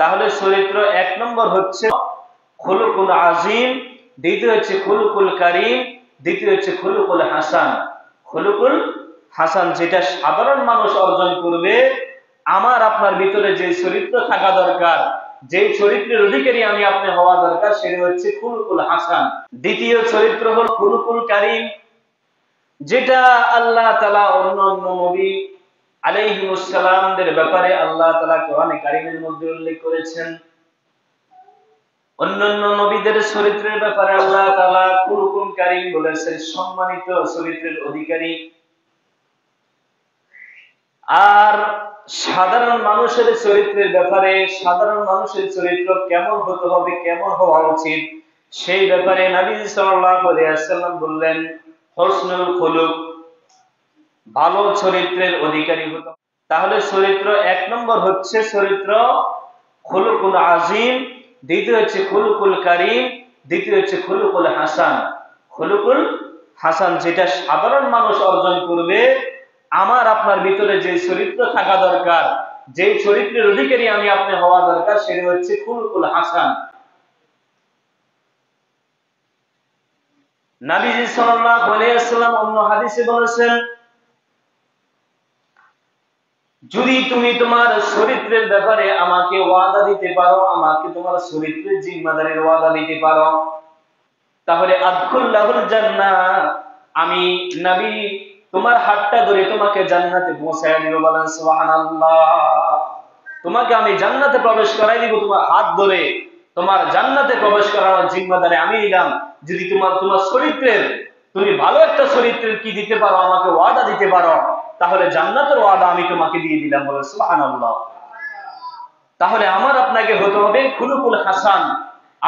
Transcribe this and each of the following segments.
তাহলে চরিত্র এক নম্বর হচ্ছে খুলুকুল আজিম, দ্বিতীয় হচ্ছে খুলুকুল কারীম, দ্বিতীয় হচ্ছে খুলুকুল হাসান। খুলুকুল হাসান যেটা সাধারণ মানুষ অর্জন করবে, আমার আপনার ভিতরে যে চরিত্র থাকা দরকার, যে চরিত্রের অধিকারী আমি আপনি হওয়া দরকার, সেটা হচ্ছে খুলুকুল হাসান। দ্বিতীয় চরিত্র হল খুলুকুল কারীম, যেটা আল্লাহ তাআলা অন্যান্য নবী আলাইহিমুস সালামদের ব্যাপারে আল্লাহ তাআলা কোরআনে কারীমের মধ্যে উল্লেখ করেছেন। অন্যান্য নবীদের চরিত্রের ব্যাপারে আল্লাহ তাআলা খুলুকুল কারীম বলেছেন, সম্মানিত চরিত্রের অধিকারী। আর সাধারণ মানুষের চরিত্রের ব্যাপারে, সাধারণ মানুষের চরিত্র কেমন হতে হবে, কেমন হওয়া উচিত, সেই ব্যাপারে নবী সাল্লাল্লাহু আলাইহি ওয়াসাল্লাম বললেন হুসনুল খুলুক, ভালো চরিত্রের অধিকারী হতে হবে। তাহলে চরিত্র এক নম্বর হচ্ছে চরিত্র খুলুকুল আজিম, দ্বিতীয় হচ্ছে খুলুকুল কারীম, দ্বিতীয় হচ্ছে খুলুকুল হাসান। খুলুকুল হাসান যেটা সাধারণ মানুষ অর্জন করবে, আমার আপনার ভিতরে যে চরিত্র থাকা দরকার, যে চরিত্রের অধিকারী আমি আপনি হওয়া দরকার, সেটা হচ্ছে খুলুকুল হাসান। নবীজি সাল্লাল্লাহু আলাইহি ওয়াসাল্লাম অন্য হাদিসে বলেছেন, যদি তুমি তোমার চরিত্রের ব্যাপারে আমাকে ওয়াদা দিতে পারো, আমাকে তোমার চরিত্রের জিম্মাদারির ওয়াদা দিতে পারো, তাহলে আদখুল্লাহুল জান্নাহ, আমি নবী তোমার হাতটা ধরে তোমাকে জান্নাতে পৌঁছায় দিব। বলেন সুবহানাল্লাহ। তোমাকে আমি জান্নাতে প্রবেশ করাই দিব, তোমার হাত ধরে তোমার জান্নাতে প্রবেশ করানোর জিম্মাদারি আমি নিলাম। যদি তোমার চরিত্রের, তুমি ভালো একটা চরিত্রের কি দিতে পারো, আমাকে ওয়াদা দিতে পারো, তাহলে জান্নাতের ওয়াদা আমি তোমাকে দিয়ে দিলাম। বলে সুবহানাল্লাহ। তাহলে আমার আপনাকে হতে হবে খুলুকুল হাসান,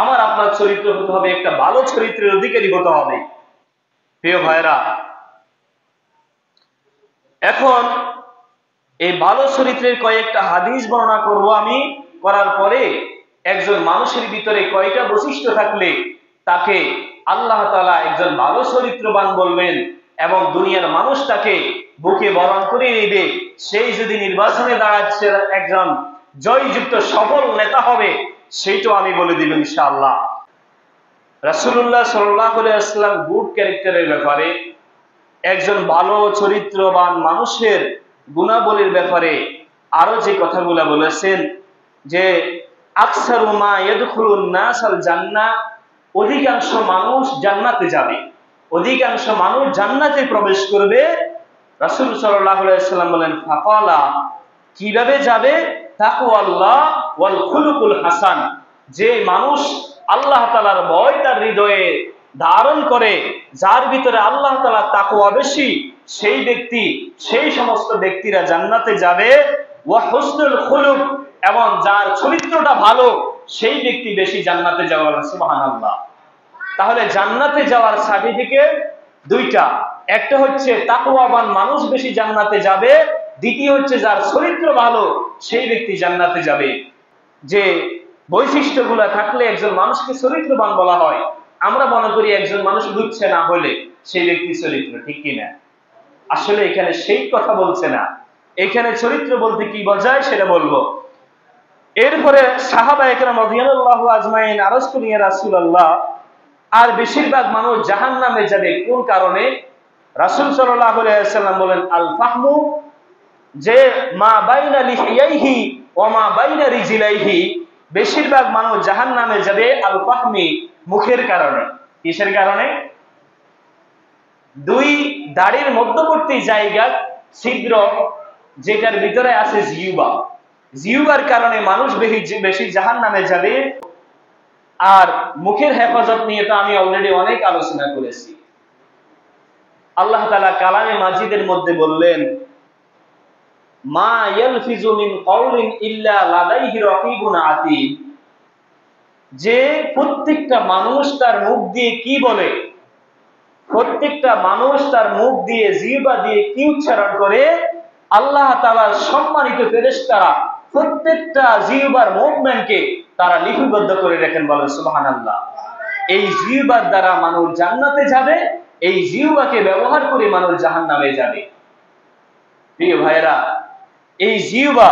আমার আপনার চরিত্র হতে হবে একটা ভালো চরিত্রের অধিকারী হতে হবে। প্রিয় ভাইরা, এখন এই ভালো চরিত্রের কয়েকটা হাদিস বর্ণনা করব আমি। করার পরে একজন মানুষের ভিতরে কয়টা বৈশিষ্ট্য থাকলে তাকে আল্লাহ তাআলা একজন ভালো চরিত্রবান বলবেন এবং দুনিয়ার মানুষ তাকে বুকে বরণ করে নেবে, সেই যদি নির্বাচনে দাঁড়াচ্ছে একজন জয়যুক্ত সফল নেতা হবে, সেইটাও আমি বলে দিব ইনশাআল্লাহ। রাসূলুল্লাহ সাল্লাল্লাহু আলাইহি ওয়াসাল্লাম গুড ক্যারেক্টারের ব্যাপারে, একজন ভালো চরিত্রবান মানুষের গুণাবলীর ব্যাপারে আরো যে কথাগুলো বলেছেন, যে আকসারু মা ইয়াদখুলুন নাসাল জান্নাহ, অধিকাংশ মানুষ জান্নাতে যাবে, অধিকাংশ মানুষ জান্নাতে প্রবেশ করবে। রাসূল সাল্লাল্লাহু আলাইহি ওয়াসাল্লাম বলেন ফাকালা, কিভাবে যাবে? তাকওয়াল্লাহ ওয়াল খুলুকুল হাসান, যে মানুষ আল্লাহ তাআলার ভয় তার হৃদয়ে ধারণ করে, যার ভিতরে আল্লাহ তাআলা তাকওয়া বেশি, সেই ব্যক্তি, সেই সমস্ত ব্যক্তিরা জান্নাতে যাবে। ওয়া হুসনুল খুলুক, এবং যার চরিত্রটা ভালো, সেই ব্যক্তি বেশি জান্নাতে যাবে। সুবহানাল্লাহ। তাহলে জান্নাতে যাওয়ার সার্টিফিকেট দুইটা, একটা হচ্ছে তাকওয়াবান মানুষ বেশি জান্নাতে যাবে, দ্বিতীয় হচ্ছে যার চরিত্র ভালো, সেই ব্যক্তি জান্নাতে যাবে। যে বৈশিষ্ট্যগুলো থাকলে একজন মানুষকে চরিত্রবান বলা হয়। আমরা মনে করি একজন মানুষ বুঝছে না হলে সেই ব্যক্তি চরিত্র, ঠিক কিনা? আসলে এখানে সেই কথা বলছে না, এখানে চরিত্র বলতে কি বোঝায় সেটা বলবো। এরপরে সাহাবা একরাম রাদিয়াল্লাহু আজমাইন আরজ করেন, ইয়া রাসূলুল্লাহ, আর বেশিরভাগ মানুষ জাহান্নামে যাবে কোন কারণে? রাসূল সাল্লাল্লাহু আলাইহি ওয়াসাল্লাম বলেন আল ফাহমু, যে মা বাইনা লিহিয়াইহি ওয়া মা বাইনা রিজলাইহি, বেশিরভাগ মানুষ জাহান্নামে যাবে আল ফাহমি, মুখের কারণে। কিসের কারণে? দুই দাড়ির মধ্যবর্তী জায়গা ছিদ্র, যেটার ভিতরে আছে জিহ্বা, জিহ্বার কারণে মানুষ বেশি জাহান্নামে যাবে। আর মুখের হেফাজত নিয়ে তো আমি অলরেডি অনেক আলোচনা করেছি। আল্লাহ তাআলা কালামে মাজিদের মধ্যে বললেন, মা ইয়ালফিজু মিন কাউলিন ইল্লা লাদাইহি রাকিবুন আতীদ, যে প্রত্যেকটা মানুষ তার মুখ দিয়ে কি বলে, প্রত্যেকটা মানুষ তার মুখ দিয়ে জিহ্বা দিয়ে কি উচ্চারণ করে, আল্লাহ তাআলার সম্মানিত ফেরেশতারা প্রত্যেকটা জিহ্বার মুভমেন্টকে তারা লিপিবদ্ধ করে রাখেন। বলেন সুবহানাল্লাহ। এই জিহ্বার দ্বারা মানুষ জান্নাতে যাবে, এই জিহ্বাকে ব্যবহার করে মানুষ জাহান্নামে যাবে। প্রিয় ভাইরা, এই জিহ্বা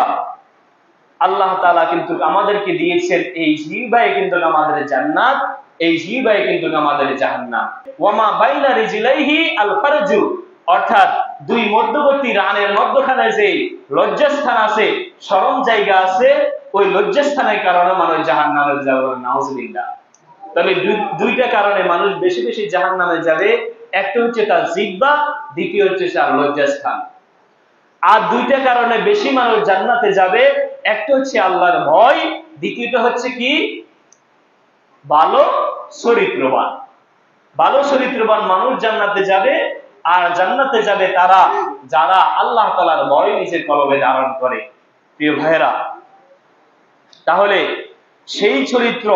আল্লাহ তাআলা কিন্তু আমাদেরকে দিয়েছেন এই জিহ্বায় কিন্তু আমাদের জান্নাত, এই জিহ্বায় কিন্তু আমাদের জাহান্নাম। ওয়ামা বাইনা রিজলাইহি আল ফারজু, অর্থাৎ দুই মধ্যবর্তী রানের মধ্যখানে যে লজ্জাস্থান আছে, শরম জায়গা আছে, ওই লজ্জাস্থানের কারণে মানুষ জাহান্নামে যাবে, নাউজুবিল্লাহ। তবে দুইটা কারণে মানুষ বেশি বেশি জাহান্নামে যাবে। একটা হচ্ছে তার জিহ্বা, দ্বিতীয় হচ্ছে তার লজ্জাস্থান। আর দুইটা কারণে বেশি মানুষ জান্নাতে যাবে। একটা হচ্ছে আল্লাহর ভয়, দ্বিতীয়টা হচ্ছে কি, ভালো চরিত্রবান। ভালো চরিত্রবান মানুষ জান্নাতে যাবে। আর জান্নাতে যাবে তারা যারা আল্লাহ তাআলার ভয় নিজের কলবে ধারণ করে। প্রিয় ভাইরা, তাহলে সেই চরিত্র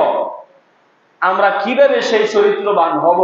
আমরা কিভাবে সেই চরিত্রবান হব?